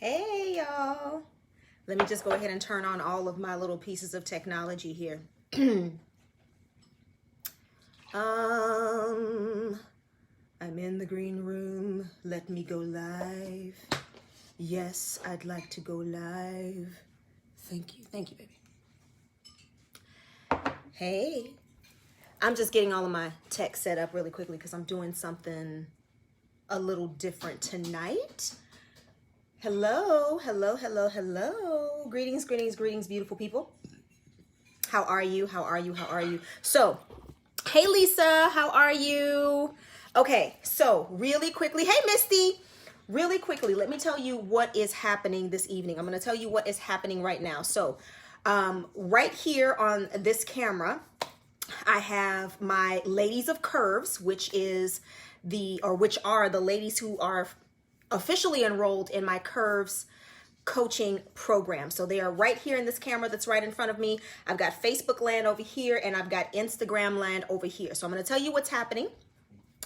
Hey y'all. Let me just go ahead and turn on all of my little pieces of technology here. I'm in the green room. Let me go live. Yes, I'd like to go live. Thank you, baby. Hey. I'm just getting all of my tech set up really quickly because I'm doing something a little different tonight. Hello. Greetings, beautiful people. How are you? So, hey, Lisa, how are you? Okay, so really quickly, hey, Misty, really quickly, let me tell you what is happening this evening. I'm going to tell you what is happening right now. So, right here on this camera, I have my ladies of curves, which are the ladies who are officially enrolled in my curves coaching program. So they are right here in this camera that's right in front of me. I've got Facebook land over here and I've got Instagram land over here. So I'm going to tell you what's happening.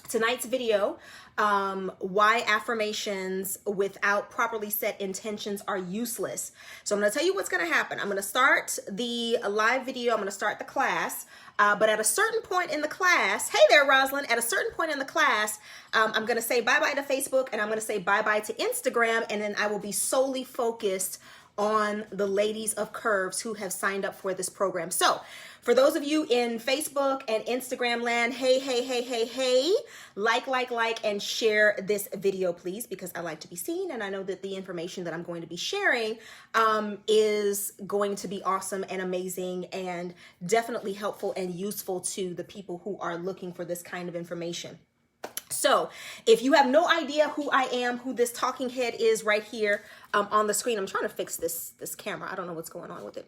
Tonight's video, why affirmations without properly set intentions are useless. So I'm going to tell you what's going to happen. I'm going to start the live video. I'm going to start the class. But at a certain point in the class, hey there, Rosalind, at a certain point in the class, I'm going to say bye-bye to Facebook and I'm going to say bye-bye to Instagram. And then I will be solely focused on the ladies of curves who have signed up for this program. So for those of you in Facebook and Instagram land, hey, like, and share this video, please, because I like to be seen. And I know that the information that I'm going to be sharing is going to be awesome and amazing and definitely helpful and useful to the people who are looking for this kind of information. So if you have no idea who I am, who this talking head is right here on the screen, I'm trying to fix this camera. I don't know what's going on with it.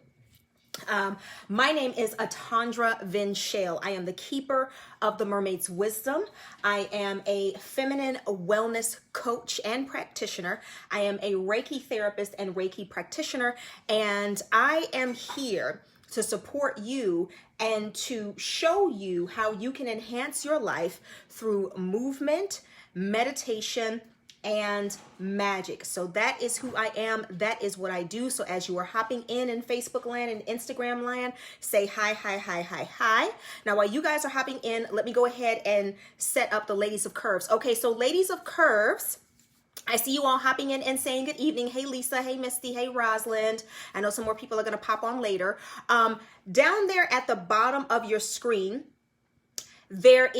My name is Atandra Vinchale. I am the keeper of the mermaid's wisdom. I am a feminine wellness coach and practitioner. I am a Reiki therapist and Reiki practitioner, and I am here to support you and to show you how you can enhance your life through movement, meditation, and magic. So that is who I am. That is what I do. So as you are hopping in Facebook land and Instagram land, say hi. Now, while you guys are hopping in, let me go ahead and set up the ladies of curves. Okay, so ladies of curves, I see you all hopping in and saying good evening. Hey, Lisa. Hey, Misty. Hey, Rosalind. I know some more people are going to pop on later. Down there at the bottom of your screen, there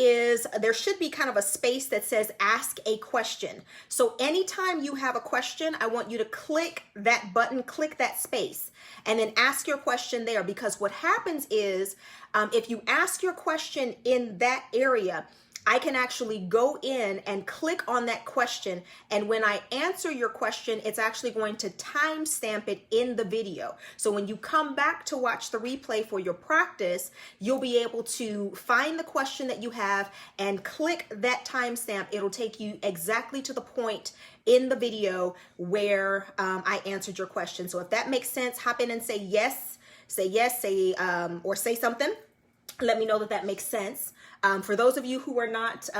should be kind of a space that says ask a question. So anytime you have a question, I want you to click that button, click that space, and then ask your question there. Because what happens is if you ask your question in that area, I can actually go in and click on that question. And when I answer your question, it's actually going to timestamp it in the video. So when you come back to watch the replay for your practice, you'll be able to find the question that you have and click that timestamp. It'll take you exactly to the point in the video where I answered your question. So if that makes sense, hop in and say yes, or say something. Let me know that makes sense. For those of you who are not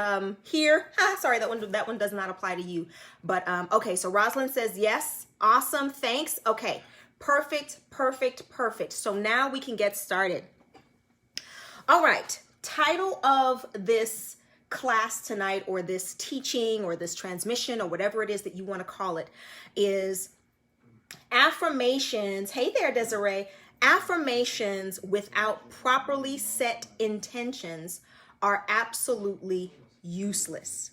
here, sorry, that one does not apply to you. But okay, so Rosalind says yes. Awesome, thanks. Okay, perfect. So now we can get started. All right, title of this class tonight, or this teaching, or this transmission, or whatever it is that you want to call it, is Affirmations. Hey there, Desiree. Affirmations without properly set intentions are absolutely useless.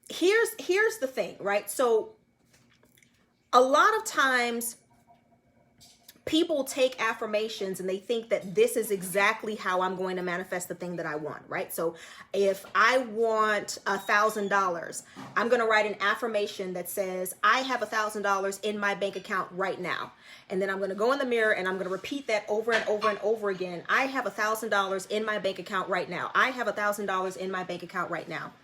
Here's the thing, right? So a lot of times people take affirmations and they think that this is exactly how I'm going to manifest the thing that I want, right? So if I want $1,000, I'm going to write an affirmation that says, I have $1,000 in my bank account right now. And then I'm going to go in the mirror and I'm going to repeat that over and over and over again. I have $1,000 in my bank account right now. I have $1,000 in my bank account right now.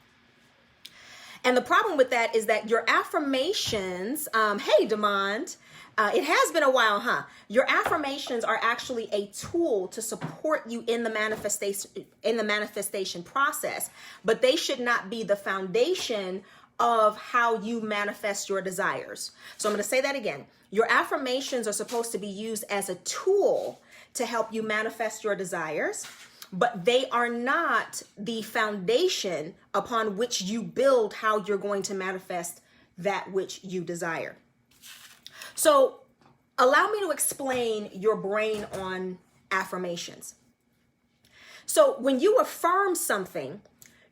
And the problem with that is that your affirmations, hey, Demond, it has been a while, huh? Your affirmations are actually a tool to support you in the manifestation process, but they should not be the foundation of how you manifest your desires. So I'm going to say that again. Your affirmations are supposed to be used as a tool to help you manifest your desires, but they are not the foundation upon which you build how you're going to manifest that which you desire. So allow me to explain your brain on affirmations. So when you affirm something,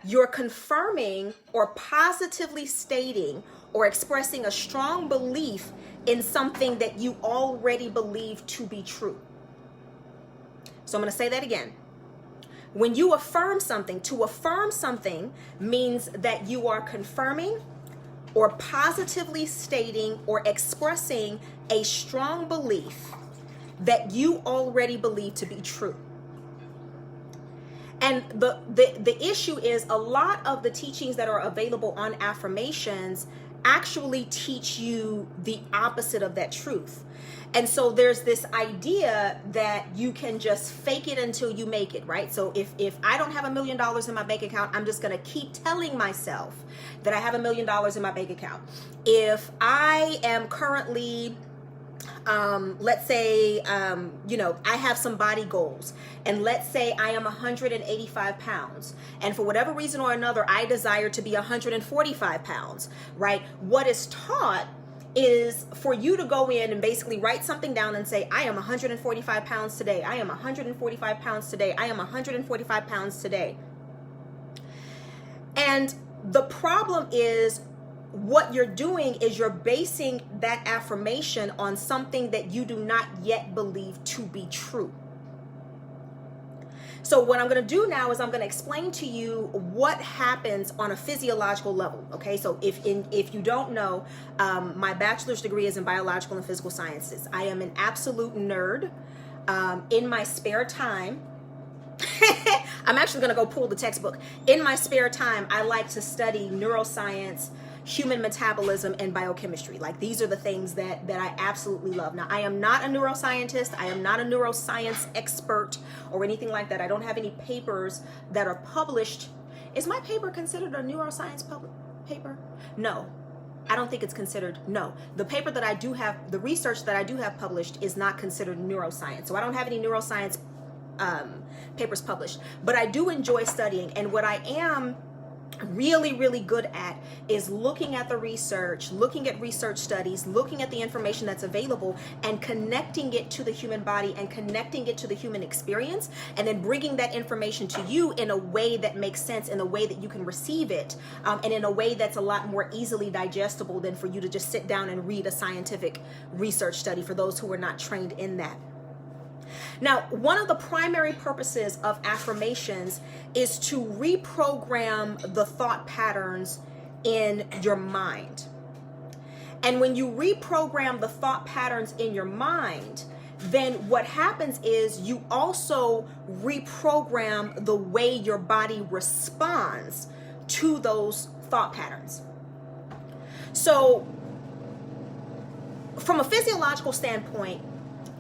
you're confirming or positively stating or expressing a strong belief in something that you already believe to be true. So I'm going to say that again. When you affirm something, to affirm something means that you are confirming or positively stating or expressing a strong belief that you already believe to be true. And the issue is a lot of the teachings that are available on affirmations actually teach you the opposite of that truth. And so there's this idea that you can just fake it until you make it, right? So if I don't have $1 million in my bank account, I'm just going to keep telling myself that I have $1 million in my bank account. If I am currently let's say, I have some body goals, and let's say I am 185 pounds, and for whatever reason or another, I desire to be 145 pounds, right? What is taught is for you to go in and basically write something down and say, I am 145 pounds today. I am 145 pounds today. I am 145 pounds today. And the problem is, what you're doing is you're basing that affirmation on something that you do not yet believe to be true. So what I'm going to do now is I'm going to explain to you what happens on a physiological level. Okay, so if you don't know, my bachelor's degree is in biological and physical sciences. I am an absolute nerd. In my spare time, I'm actually going to go pull the textbook. In my spare time, I like to study neuroscience, human metabolism, and biochemistry. Like, these are the things that I absolutely love. Now, I am not a neuroscientist. I am not a neuroscience expert or anything like that. I don't have any papers that are published. Is my paper considered a neuroscience paper? No, I don't think it's considered. No, the paper that I do have, the research that I do have published is not considered neuroscience. So I don't have any neuroscience papers published, but I do enjoy studying. And what I am really, really good at is looking at the research, looking at research studies, looking at the information that's available and connecting it to the human body and connecting it to the human experience, and then bringing that information to you in a way that makes sense, in a way that you can receive it, and in a way that's a lot more easily digestible than for you to just sit down and read a scientific research study for those who are not trained in that. Now, one of the primary purposes of affirmations is to reprogram the thought patterns in your mind. And when you reprogram the thought patterns in your mind, then what happens is you also reprogram the way your body responds to those thought patterns. So, from a physiological standpoint,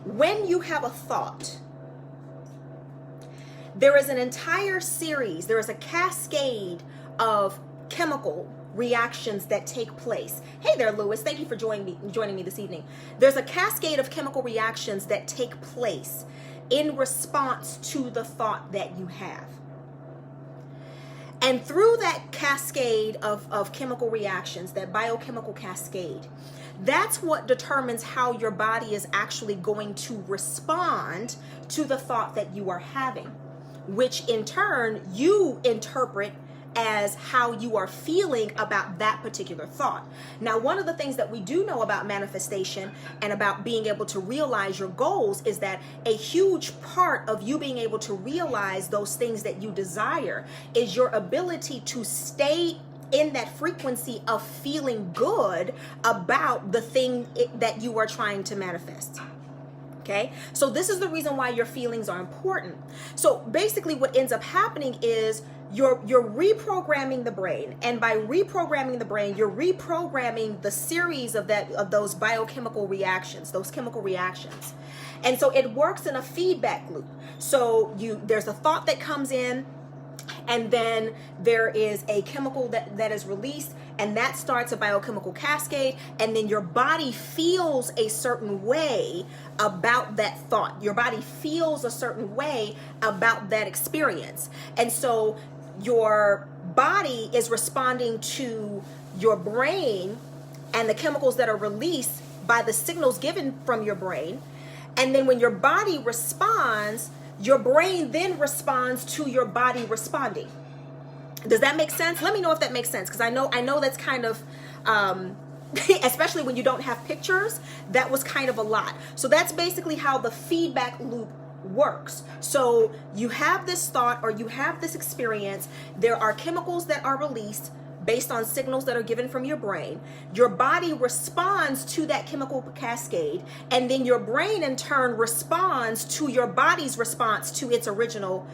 when you have a thought, there is an entire series, there is a cascade of chemical reactions that take place. Hey there, Lewis. Thank you for joining me this evening. There's a cascade of chemical reactions that take place in response to the thought that you have. And through that cascade of chemical reactions, that biochemical cascade, that's what determines how your body is actually going to respond to the thought that you are having, which in turn you interpret as how you are feeling about that particular thought. Now, one of the things that we do know about manifestation and about being able to realize your goals is that a huge part of you being able to realize those things that you desire is your ability to stay in that frequency of feeling good about the thing that you are trying to manifest. Okay, so this is the reason why your feelings are important. So basically what ends up happening is you're reprogramming the brain, and by reprogramming the brain, you're reprogramming the series of those biochemical reactions, those chemical reactions. And so it works in a feedback loop. So there's a thought that comes in, And then there is a chemical that is released, and that starts a biochemical cascade, and then your body feels a certain way about that thought. Your body feels a certain way about that experience. And so your body is responding to your brain and the chemicals that are released by the signals given from your brain. And then when your body responds, your brain then responds to your body responding. Does that make sense? Let me know if that makes sense, because I know that's kind of, especially when you don't have pictures, that was kind of a lot. So that's basically how the feedback loop works. So you have this thought or you have this experience. There are chemicals that are released based on signals that are given from your brain. Your body responds to that chemical cascade, and then your brain in turn responds to your body's response to its original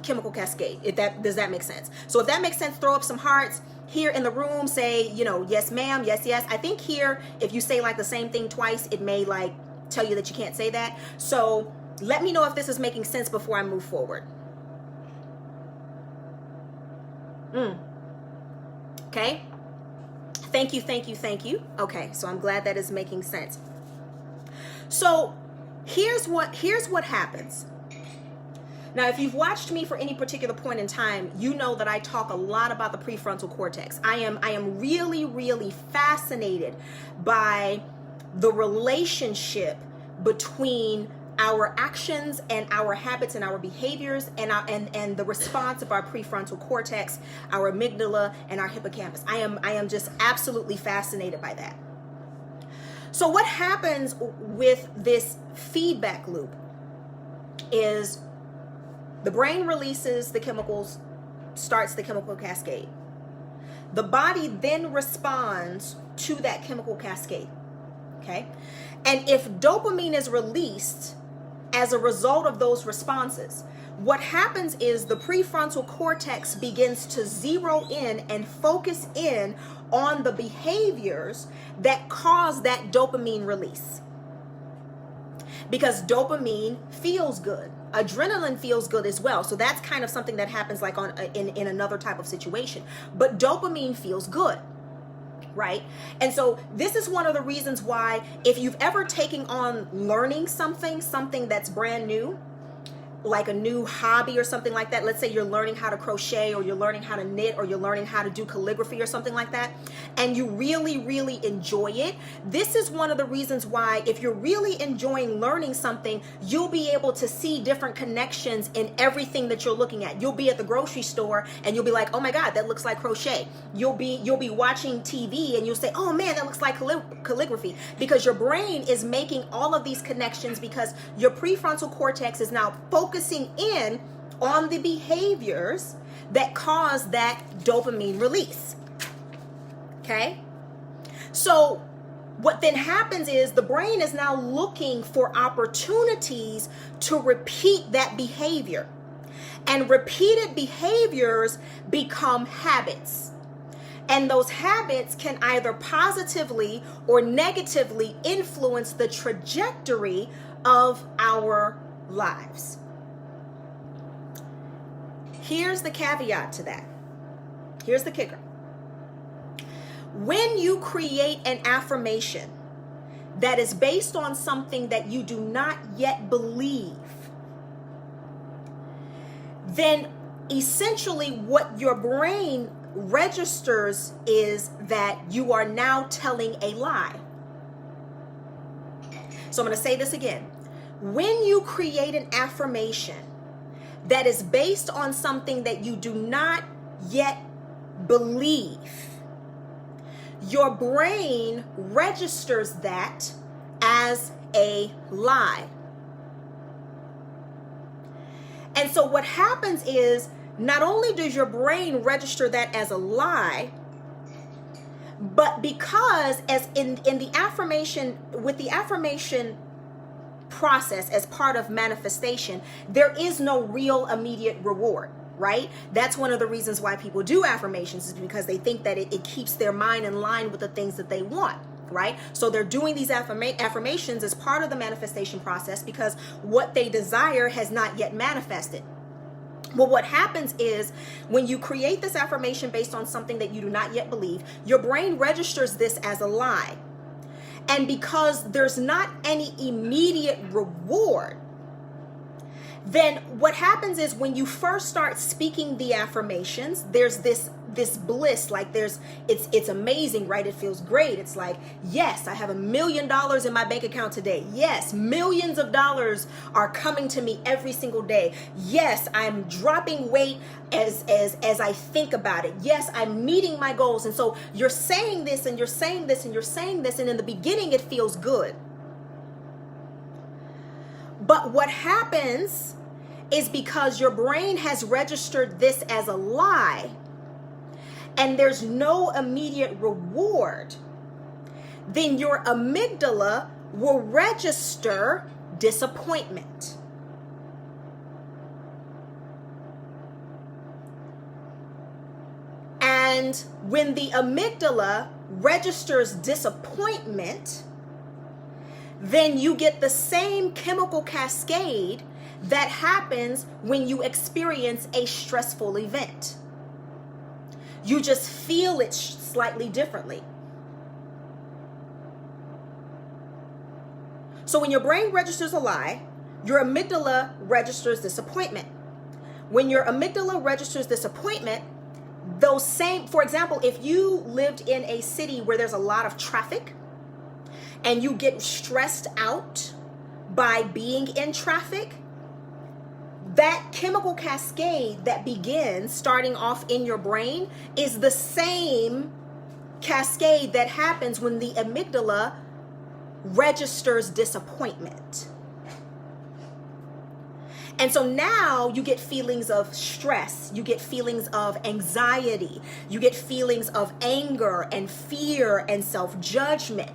chemical cascade. Does that make sense? So if that makes sense, throw up some hearts. Here in the room, say, yes ma'am, yes, yes. I think here, if you say like the same thing twice, it may like tell you that you can't say that. So let me know if this is making sense before I move forward. Okay. Thank you, thank you, thank you. Okay, so I'm glad that is making sense. So here's what happens. Now, if you've watched me for any particular point in time, you know that I talk a lot about the prefrontal cortex. I am really, really fascinated by the relationship between our actions and our habits and our behaviors and the response of our prefrontal cortex, our amygdala, and our hippocampus. I am just absolutely fascinated by that. So what happens with this feedback loop is the brain releases the chemicals, starts the chemical cascade. The body then responds to that chemical cascade. Okay? And if dopamine is released as a result of those responses, what happens is the prefrontal cortex begins to zero in and focus in on the behaviors that cause that dopamine release. Because dopamine feels good. Adrenaline feels good as well. So that's kind of something that happens like in another type of situation. But dopamine feels good. Right? And so this is one of the reasons why, if you've ever taken on learning something that's brand new, like a new hobby or something like that. Let's say you're learning how to crochet, or you're learning how to knit, or you're learning how to do calligraphy or something like that, and you really, really enjoy it. This is one of the reasons why, if you're really enjoying learning something, you'll be able to see different connections in everything that you're looking at. You'll be at the grocery store and you'll be like, oh my God, that looks like crochet. You'll be watching TV and you'll say, oh man, that looks like calligraphy, because your brain is making all of these connections, because your prefrontal cortex is now focusing in on the behaviors that cause that dopamine release. Okay? So what then happens is the brain is now looking for opportunities to repeat that behavior. And repeated behaviors become habits. And those habits can either positively or negatively influence the trajectory of our lives. Here's the caveat to that. Here's the kicker. When you create an affirmation that is based on something that you do not yet believe, then essentially what your brain registers is that you are now telling a lie. So I'm going to say this again. When you create an affirmation that is based on something that you do not yet believe, your brain registers that as a lie. And so what happens is, not only does your brain register that as a lie, but because as in the affirmation, with the affirmation process as part of manifestation, there is no real immediate reward, right? That's one of the reasons why people do affirmations, is because they think that it keeps their mind in line with the things that they want, right? So they're doing these affirmations as part of the manifestation process, because what they desire has not yet manifested. Well, what happens is when you create this affirmation based on something that you do not yet believe, your brain registers this as a lie. And because there's not any immediate reward, then what happens is when you first start speaking the affirmations, there's this bliss, like it's amazing, right? It feels great. It's like, yes, I have $1 million in my bank account today. Yes, millions of dollars are coming to me every single day. Yes, I'm dropping weight as I think about it. Yes, I'm meeting my goals. And so you're saying this and you're saying this and you're saying this, and in the beginning it feels good. But what happens is because your brain has registered this as a lie and there's no immediate reward, then your amygdala will register disappointment. And when the amygdala registers disappointment, then you get the same chemical cascade that happens when you experience a stressful event. You just feel it slightly differently. So when your brain registers a lie, your amygdala registers disappointment. When your amygdala registers disappointment, for example, if you lived in a city where there's a lot of traffic, and you get stressed out by being in traffic, that chemical cascade that begins starting off in your brain is the same cascade that happens when the amygdala registers disappointment. And so now you get feelings of stress, you get feelings of anxiety, you get feelings of anger and fear and self-judgment.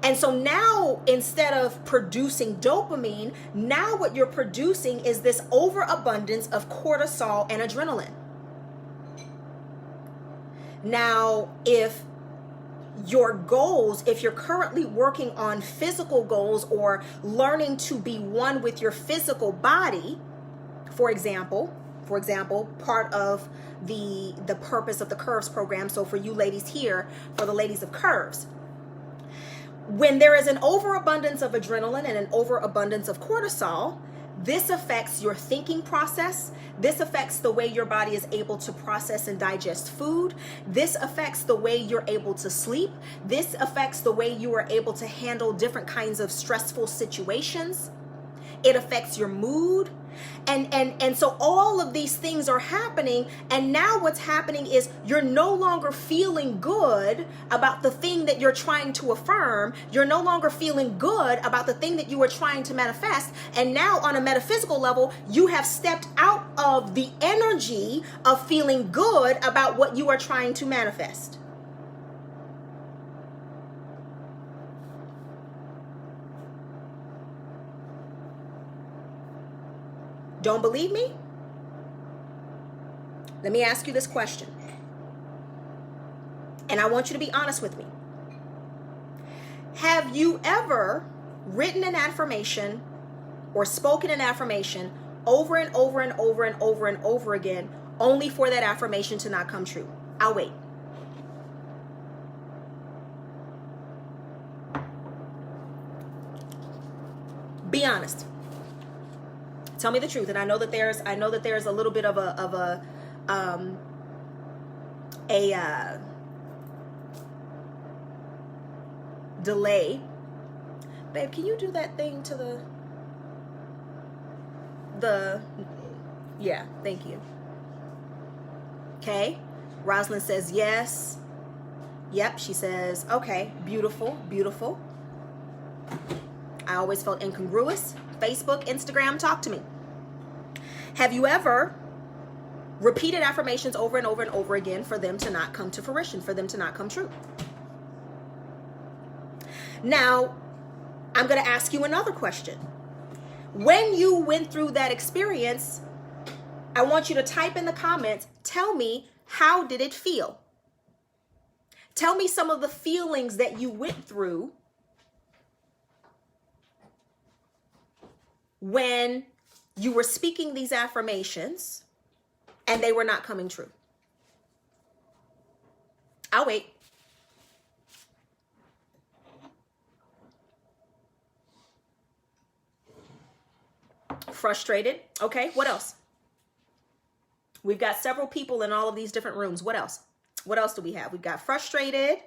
And so now, instead of producing dopamine, now what you're producing is this overabundance of cortisol and adrenaline. Now, if your goals, if you're currently working on physical goals or learning to be one with your physical body, for example, part of the purpose of the Curves program, so for you ladies here, for the ladies of Curves, when there is an overabundance of adrenaline and an overabundance of cortisol, this affects your thinking process. This affects the way your body is able to process and digest food. This affects the way you're able to sleep. This affects the way you are able to handle different kinds of stressful situations. It affects your mood. And so all of these things are happening, and now what's happening is you're no longer feeling good about the thing that you're trying to affirm. You're no longer feeling good about the thing that you were trying to manifest. And now on a metaphysical level, you have stepped out of the energy of feeling good about what you are trying to manifest. Don't believe me? Let me ask you this question. And I want you to be honest with me. Have you ever written an affirmation or spoken an affirmation over and over and over and over and over again, only for that affirmation to not come true? I'll wait. Be honest. Tell me the truth. And I know that there's a little bit of a delay. Babe, can you do that thing to yeah, thank you. Okay. Rosalind says yes. Yep, she says, okay, beautiful, beautiful. I always felt incongruous. Facebook, Instagram, talk to me. Have you ever repeated affirmations over and over and over again for them to not come to fruition, for them to not come true? Now, I'm going to ask you another question. When you went through that experience, I want you to type in the comments, tell me, how did it feel? Tell me some of the feelings that you went through when you were speaking these affirmations and they were not coming true? I'll wait. Frustrated. Okay, what else? We've got several people in all of these different rooms. What else? What else do we have? We've got frustrated.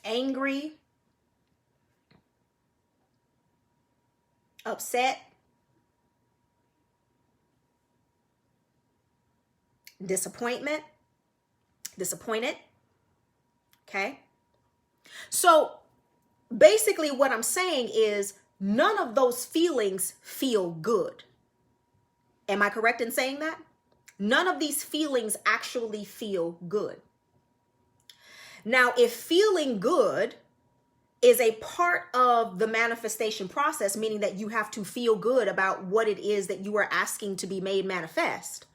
Angry. Upset. Disappointed. Okay. So basically what I'm saying is none of those feelings feel good. Am I correct in saying that? None of these feelings actually feel good. Now, if feeling good is a part of the manifestation process, meaning that you have to feel good about what it is that you are asking to be made manifest,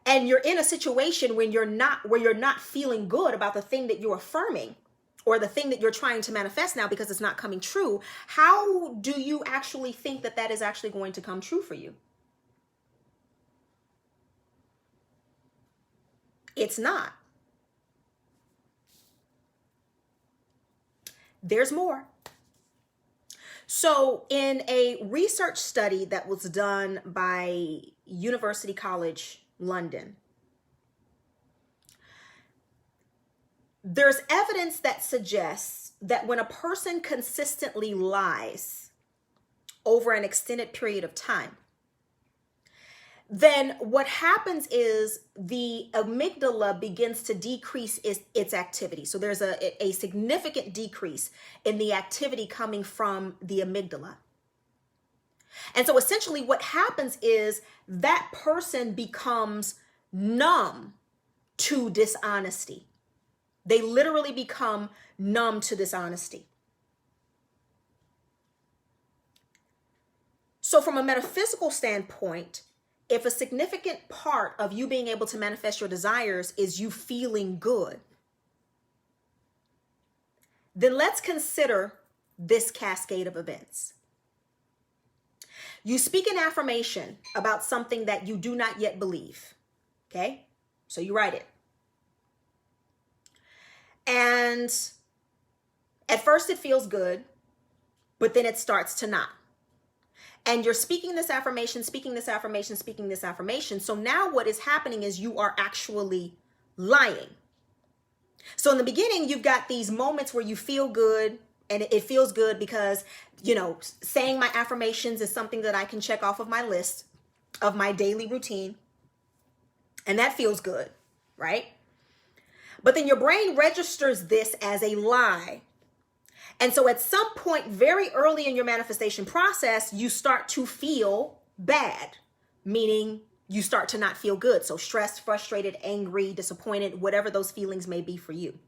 and you're in a situation when you're not feeling good about the thing that you're affirming or the thing that you're trying to manifest now because it's not coming true, how do you actually think that that is actually going to come true for you? It's not. There's more. So in a research study that was done by University College London, there's evidence that suggests that when a person consistently lies over an extended period of time, then what happens is the amygdala begins to decrease its activity. So there's a significant decrease in the activity coming from the amygdala. And so essentially what happens is that person becomes numb to dishonesty. They literally become numb to dishonesty. So from a metaphysical standpoint, if a significant part of you being able to manifest your desires is you feeling good, then let's consider this cascade of events. You speak an affirmation about something that you do not yet believe. Okay? So you write it. And at first it feels good, but then it starts to not. And you're speaking this affirmation, speaking this affirmation, speaking this affirmation. So now what is happening is you are actually lying. So in the beginning, you've got these moments where you feel good, and it feels good because, you know, saying my affirmations is something that I can check off of my list of my daily routine. And that feels good, right? But then your brain registers this as a lie. And so at some point very early in your manifestation process, you start to feel bad, meaning you start to not feel good. So stressed, frustrated, angry, disappointed, whatever those feelings may be for you.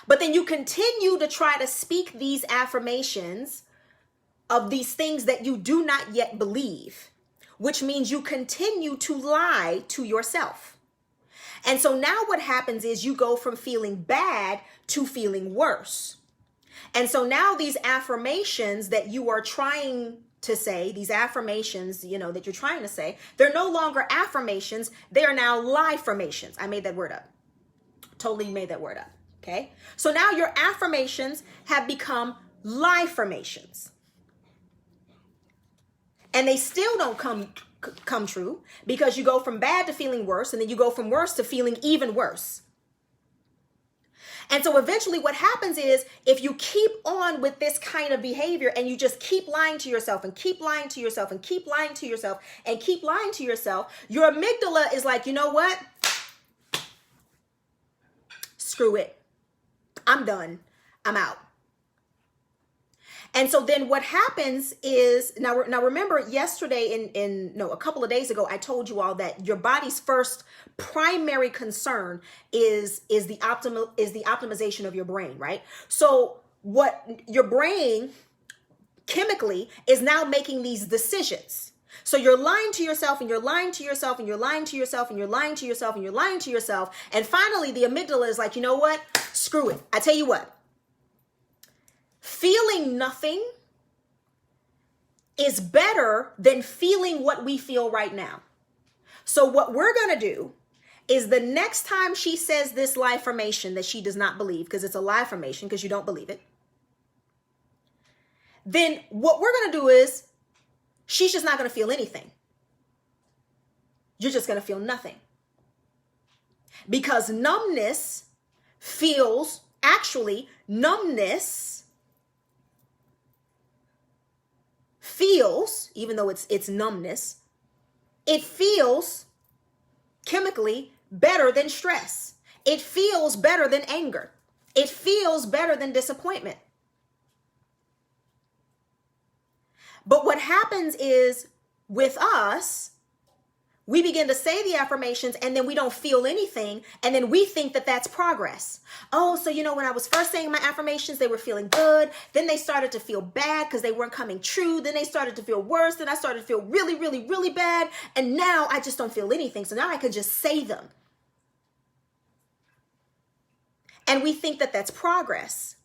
But then you continue to try to speak these affirmations of these things that you do not yet believe, which means you continue to lie to yourself. And so now what happens is you go from feeling bad to feeling worse. And so now these affirmations that you are trying to say, these affirmations, you know, that you're trying to say, they're no longer affirmations. They are now lie-formations. I made that word up. Totally made that word up. Okay. So now your affirmations have become lie-formations. And they still don't come true because you go from bad to feeling worse, and then you go from worse to feeling even worse. And so eventually what happens is if you keep on with this kind of behavior and you just keep lying to yourself and keep lying to yourself and keep lying to yourself and keep lying to yourself, your amygdala is like, you know what? Screw it. I'm done. I'm out. And so then what happens is, now remember yesterday a couple of days ago, I told you all that your body's first primary concern is the optimization of your brain, right? So what your brain chemically is now making these decisions. So you're lying to yourself and you're lying to yourself and you're lying to yourself and you're lying to yourself and you're lying to yourself. And finally, the amygdala is like, you know what? Screw it. I tell you what, feeling nothing is better than feeling what we feel right now. So what we're going to do is the next time she says this lie affirmation that she does not believe, because it's a lie affirmation because you don't believe it, then what we're going to do is she's just not going to feel anything. You're just going to feel nothing. Because numbness feels, even though it's numbness, it feels chemically better than stress. It feels better than anger. It feels better than disappointment. But what happens is with us, we begin to say the affirmations and then we don't feel anything. And then we think that that's progress. Oh, so when I was first saying my affirmations, they were feeling good. Then they started to feel bad because they weren't coming true. Then they started to feel worse. Then I started to feel really, really, really bad. And now I just don't feel anything. So now I can just say them. And we think that that's progress.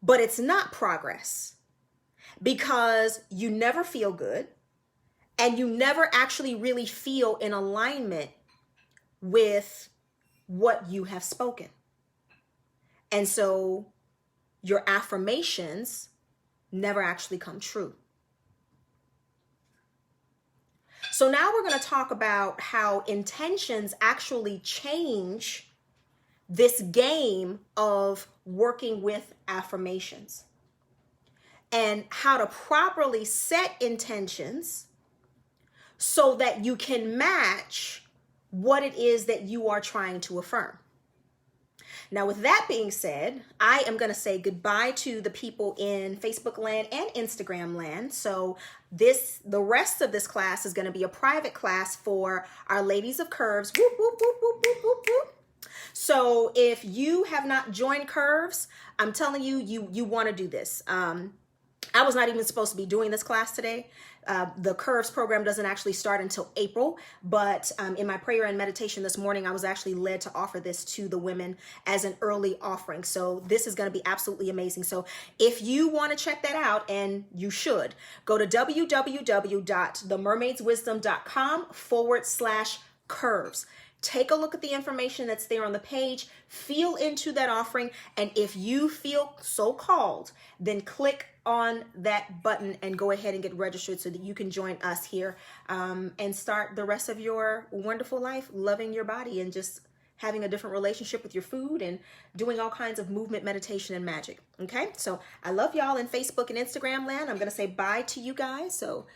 But it's not progress because you never feel good. And you never actually really feel in alignment with what you have spoken. And so your affirmations never actually come true. So now we're going to talk about how intentions actually change this game of working with affirmations and how to properly set intentions so that you can match what it is that you are trying to affirm. Now, with that being said, I am going to say goodbye to the people in Facebook land and Instagram land. So the rest of this class is going to be a private class for our ladies of Curves. Whoop, whoop, whoop, whoop, whoop, whoop, whoop. So if you have not joined Curves, I'm telling you, you want to do this. I was not even supposed to be doing this class today. The Curves program doesn't actually start until April, but in my prayer and meditation this morning, I was actually led to offer this to the women as an early offering. So this is going to be absolutely amazing. So if you want to check that out, and you should, go to www.themermaidswisdom.com/curves. Take a look at the information that's there on the page, feel into that offering, and if you feel so called, then click on that button and go ahead and get registered so that you can join us here and start the rest of your wonderful life loving your body and just having a different relationship with your food and doing all kinds of movement, meditation, and magic. Okay, so I love y'all in Facebook and Instagram land. I'm going to say bye to you guys. So